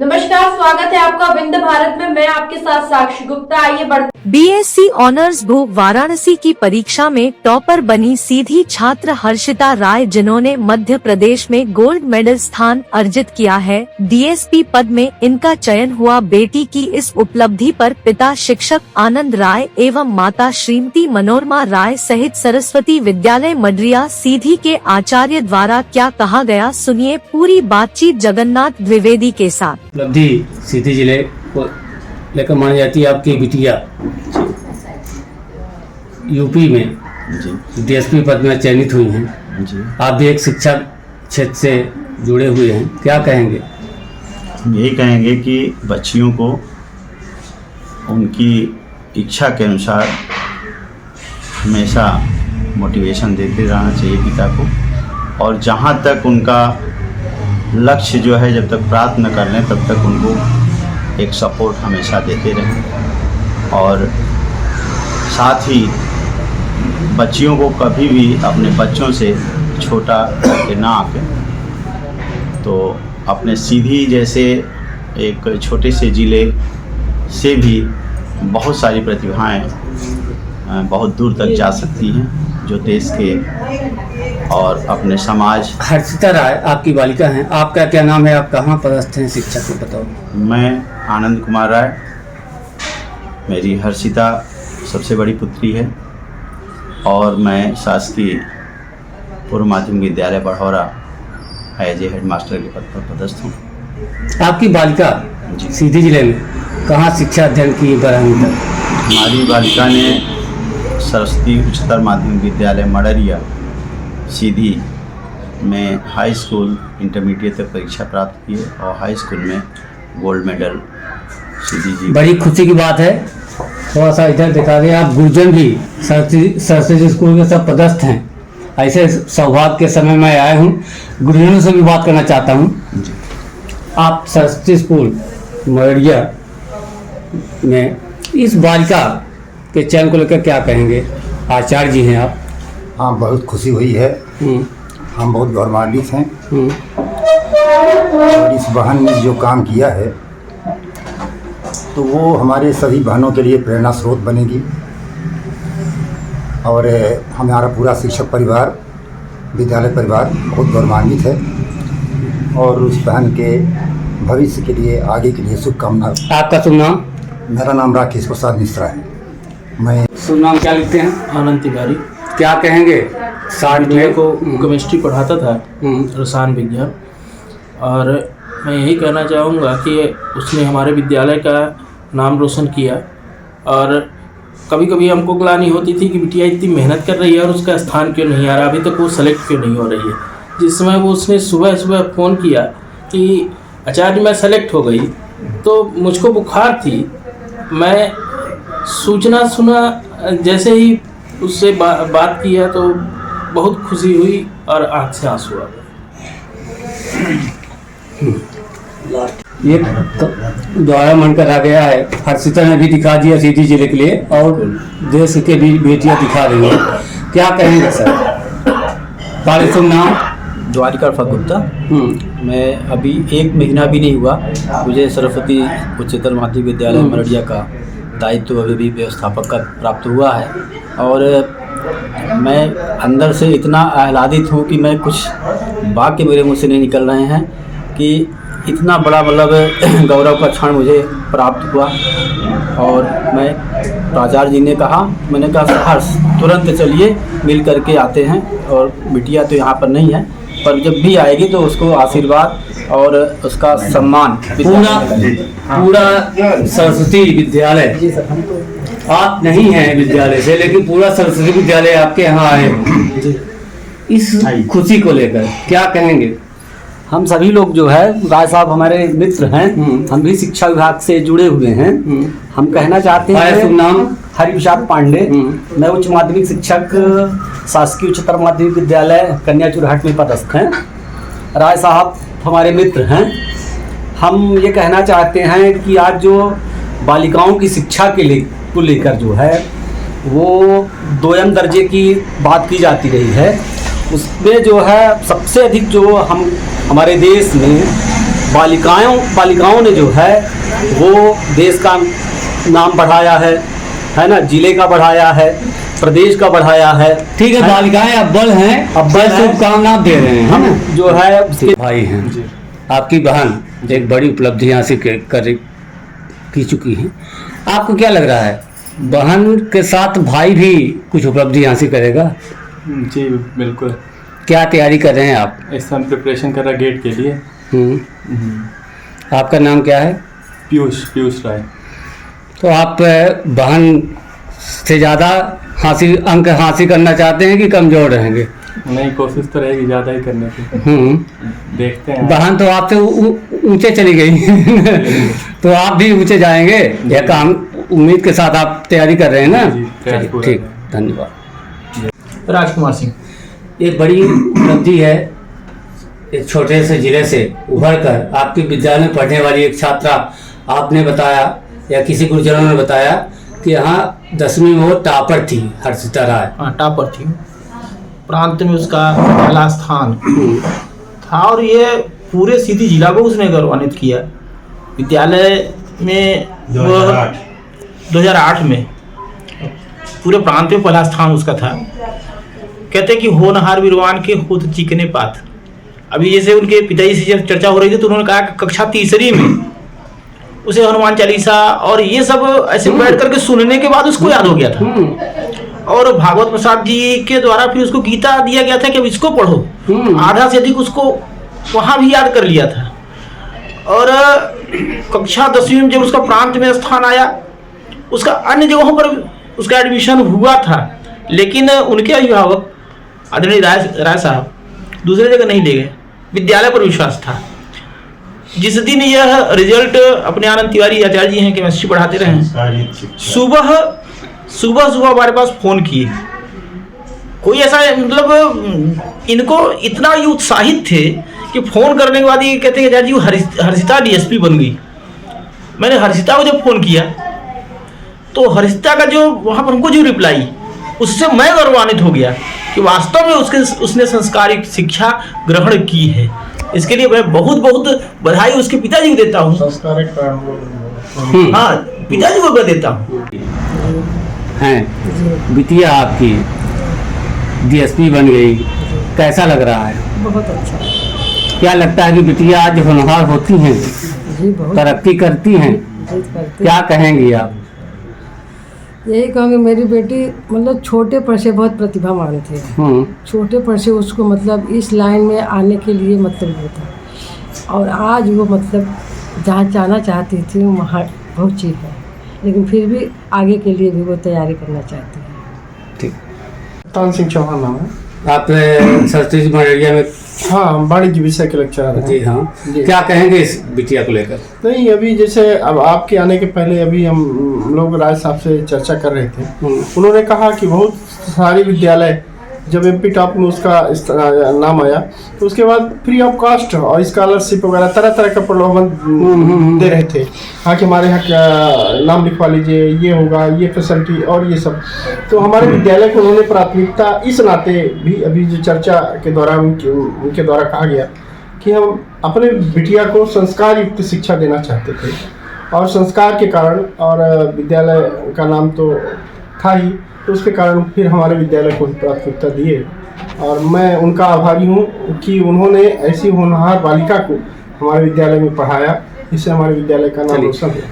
नमस्कार, स्वागत है आपका विंध्य भारत में। मैं आपके साथ साक्षी गुप्ता। आइए बढ़ते। बीएससी ऑनर्स भू वाराणसी की परीक्षा में टॉपर बनी सीधी छात्र हर्षिता राय, जिन्होंने मध्य प्रदेश में गोल्ड मेडल स्थान अर्जित किया है। डीएसपी पद में इनका चयन हुआ। बेटी की इस उपलब्धि पर पिता शिक्षक आनंद राय एवं माता श्रीमती मनोरमा राय सहित सरस्वती विद्यालय मडरिया सीधी के आचार्य द्वारा क्या कहा गया, सुनिए पूरी बातचीत जगन्नाथ द्विवेदी के साथ। उपलब्धि सीधी जिले को लेकर मानी जाती है। आपकी बिटिया यूपी में डीएसपी पद में चयनित हुई हैं जी। आप भी एक शिक्षा क्षेत्र से जुड़े हुए हैं, क्या कहेंगे? यही कहेंगे कि बच्चियों को उनकी इच्छा के अनुसार हमेशा मोटिवेशन देते रहना चाहिए पिता को, और जहाँ तक उनका लक्ष्य जो है जब तक प्राप्त न कर लें तब तक उनको एक सपोर्ट हमेशा देते रहें। और साथ ही बच्चियों को कभी भी अपने बच्चों से छोटा करके ना आके, तो अपने सीधी जैसे एक छोटे से ज़िले से भी बहुत सारी प्रतिभाएं बहुत दूर तक जा सकती हैं, जो देश के और अपने समाज। हर्षिता राय आपकी बालिका हैं, आपका क्या नाम है, आप कहाँ पदस्थ हैं शिक्षक को बताओ? मैं आनंद कुमार राय, मेरी हर्षिता सबसे बड़ी पुत्री है और मैं शासकीय पूर्व माध्यमिक विद्यालय बढ़ौरा एज ए हेडमास्टर के पद पर पदस्थ हूँ। आपकी बालिका सीधी जिले में कहाँ शिक्षा अध्ययन की? हमारी बालिका ने सरस्वती उच्चतर माध्यमिक विद्यालय मडरिया सीधी में हाई स्कूल इंटरमीडिएट तक परीक्षा प्राप्त की है और हाई स्कूल में गोल्ड मेडल सीधी जी। बड़ी खुशी की बात है। थोड़ा सा इधर दिखा दें। आप गुरुजन भी सरस्वती स्कूल के सब पदस्थ हैं। ऐसे सौभाग्य के समय में आया हूँ, गुरुजनों से भी बात करना चाहता हूँ। आप सरस्वती स्कूल मडरिया में इस बालिका के चयन को लेकर क्या कहेंगे? आचार्य जी हैं आप। हाँ, बहुत खुशी हुई है। हम बहुत गौरवान्वित हैं और इस बहन ने जो काम किया है तो वो हमारे सभी बहनों के लिए प्रेरणा स्रोत बनेगी। और हमारा पूरा शिक्षक परिवार, विद्यालय परिवार बहुत गौरवान्वित है और उस बहन के भविष्य के लिए, आगे के लिए शुभकामनाएं। आपका शुभ नाम? मेरा नाम राकेश प्रसाद मिश्रा है। मैं शुभ नाम क्या लिखते हैं? आनंद तिवारी। क्या कहेंगे? मेरे को केमिस्ट्री पढ़ाता था, रसायन विज्ञान, और मैं यही कहना चाहूँगा कि उसने हमारे विद्यालय का नाम रोशन किया। और कभी कभी हमको ग्लानि होती थी कि बिटिया इतनी मेहनत कर रही है और उसका स्थान क्यों नहीं आ रहा, अभी तक वो सेलेक्ट क्यों नहीं हो रही है। जिस समय वो उसने सुबह सुबह फ़ोन किया कि आचार्य मैं सेलेक्ट हो गई, तो मुझको बुखार थी। मैं सूचना सुना, जैसे ही उससे बात किया तो बहुत खुशी हुई और आँख से आंसू आ गए। ये द्वारा मन करा गया है। हर्षिता ने भी दिखा दिया सीधी जिले के लिए और देश के भी बेटियां दिखा रही हैं, क्या कहेंगे सर? पहले तुम नाम? द्वारिका गुप्ता। मैं अभी 1 महीना भी नहीं हुआ, मुझे सरस्वती उच्चतर माध्यमिक विद्यालय मडरिया का दायित्व अभी भी व्यवस्थापक का प्राप्त हुआ है। और मैं अंदर से इतना आह्लादित हूँ कि मैं कुछ वाक्य मेरे मुँह से नहीं निकल रहे हैं कि इतना बड़ा मतलब गौरव का क्षण मुझे प्राप्त हुआ। और मैं प्राचार्य जी ने कहा, मैंने कहा हर्ष तुरंत चलिए मिल करके आते हैं, और बिटिया तो यहाँ पर नहीं है पर जब भी आएगी तो उसको आशीर्वाद और उसका सम्मान। पूरा सरस्वती विद्यालय, आप नहीं हैं विद्यालय से, लेकिन पूरा सरस्वती विद्यालय आपके यहाँ आए। इस खुशी को लेकर क्या कहेंगे? हम सभी लोग जो है, राय साहब हमारे मित्र हैं, हम भी शिक्षा विभाग से जुड़े हुए हैं। हम कहना चाहते हैं। शुभ नाम? हरिप्रसाद पांडे। मैं उच्च माध्यमिक शिक्षक शासकीय उच्चतर माध्यमिक विद्यालय कन्या चुरहट में पदस्थ हैं। राय साहब हमारे मित्र हैं। हम ये कहना चाहते हैं कि आज जो बालिकाओं की शिक्षा को लेकर जो है वो 2म दर्जे की बात की जाती रही है, उसमें जो है सबसे अधिक जो हमारे देश में बालिकाओं ने जो है वो देश का नाम बढ़ाया है ना, जिले का बढ़ाया है, प्रदेश का बढ़ाया है। ठीक है, बालिकाएं अव्वल हैं, अव्वल शुभकामना दे रहे हैं, हम है ना? जो है उसके भाई हैं, आपकी बहन एक बड़ी उपलब्धि हासिल की चुकी हैं। आपको क्या लग रहा है, बहन के साथ भाई भी कुछ उपलब्धि हासिल करेगा? जी बिल्कुल। क्या तैयारी कर रहे हैं आप? इस समय प्रिपरेशन कर रहा गेट के लिए। आपका नाम क्या है? पीयूष राय। तो आप बहन से ज़्यादा अंक हासिल करना चाहते हैं कि कमज़ोर रहेंगे? नहीं, कोशिश तो रहेगी ज़्यादा ही करने की। देखते हैं। बहन तो आपसे ऊंचे चली गई तो आप भी ऊंचे जाएंगे, यह काम उम्मीद के साथ आप तैयारी कर रहे हैं ना? जी, ठीक, धन्यवाद। राजकुमार सिंह। एक बड़ी उपलब्धि है, एक छोटे से जिले से उभर कर आपके विद्यालय में पढ़ने वाली एक छात्रा, आपने बताया या किसी गुरुजनों ने बताया कि यहाँ 10वीं में वो टॉपर थी, हर्षिता राय। हाँ, टॉपर थी, प्रांत में उसका पहला स्थान था और ये पूरे सीधी जिला को उसने गौरवान्वित किया। विद्यालय में 2008 में पूरे प्रांत में पहला स्थान उसका था। कहते कि होनहार वीरवान के खुद चिकने पात। अभी जैसे उनके पिताजी से जब चर्चा हो रही थी तो उन्होंने कहा कि कक्षा 3री में उसे हनुमान चालीसा और ये सब ऐसे बैठ करके सुनने के बाद उसको याद हो गया था। और भागवत प्रसाद जी के द्वारा फिर उसको गीता दिया गया था कि अब इसको पढ़ो। आधा से अधिक उसको वहाँ भी याद कर लिया था। और कक्षा 10वीं में जब उसका प्रांत में स्थान आया, उसका अन्य जगहों पर उसका एडमिशन हुआ था, लेकिन उनके अभिभावक आदरणीय राय साहब दूसरे जगह नहीं ले गए। विद्यालय पर विश्वास था। जिस दिन यह रिजल्ट अपने आनंद तिवारी आचार्य जी हैं, केमिस्ट्री पढ़ाते रहे, सुबह हमारे पास फ़ोन किए। कोई ऐसा मतलब इनको इतना ये उत्साहित थे कि फ़ोन करने के बाद ये कहते हैं आचार्य जी हर्षिता डीएसपी बन गई। मैंने हर्षिता को जब फ़ोन किया तो हर्षिता का जो वहाँ पर हमको जो रिप्लाई, उससे मैं गौरवान्वित हो गया कि वास्तव में उसने संस्कारिक शिक्षा ग्रहण की है। इसके लिए मैं बहुत बहुत बधाई उसके पिताजी को देता हूँ। हाँ, पिताजी को मैं देता हूँ। हैं बिटिया आपकी डीएसपी बन गई, कैसा लग रहा है? बहुत अच्छा। क्या लगता है कि बिटिया आज होनहार होती हैं, तरक्की करती हैं, क्या कहेंगी आप? यही कहूँगी, मेरी बेटी मतलब छोटे पर से बहुत प्रतिभावान थे। छोटे पर से उसको मतलब इस लाइन में आने के लिए मतलब वो था, और आज वो मतलब जहाँ जाना चाहती थी वहाँ पहुँची है, लेकिन फिर भी आगे के लिए भी वो तैयारी करना चाहती है। ठीक। तान सिंह चौहान नाम है। आप सरस्वती मरेरिया में हाँ वाणिज्य विषय के लेक्चरर हैं। जी हाँ, क्या कहेंगे इस बिटिया को लेकर? नहीं, अभी जैसे अब आपके आने के पहले अभी हम लोग राय साहब से चर्चा कर रहे थे। उन्होंने कहा कि बहुत सारी विद्यालय जब MP टॉप में उसका नाम आया तो उसके बाद फ्री ऑफ कॉस्ट और स्कॉलरशिप वगैरह तरह तरह का प्रलोभन दे रहे थे। हाँ कि हमारे यहाँ नाम लिखवा लीजिए, ये होगा, ये फैसिलिटी और ये सब। तो हमारे विद्यालय को उन्होंने प्राथमिकता इस नाते भी अभी जो चर्चा के दौरान उनके द्वारा कहा गया कि हम अपने बिटिया को संस्कार युक्त शिक्षा देना चाहते थे, और संस्कार के कारण और विद्यालय का नाम तो था ही, तो उसके कारण फिर हमारे विद्यालय को प्राथमिकता दिए। और मैं उनका आभारी हूँ कि उन्होंने ऐसी होनहार बालिका को हमारे विद्यालय में पढ़ाया, इससे हमारे विद्यालय का नाम रोशन है।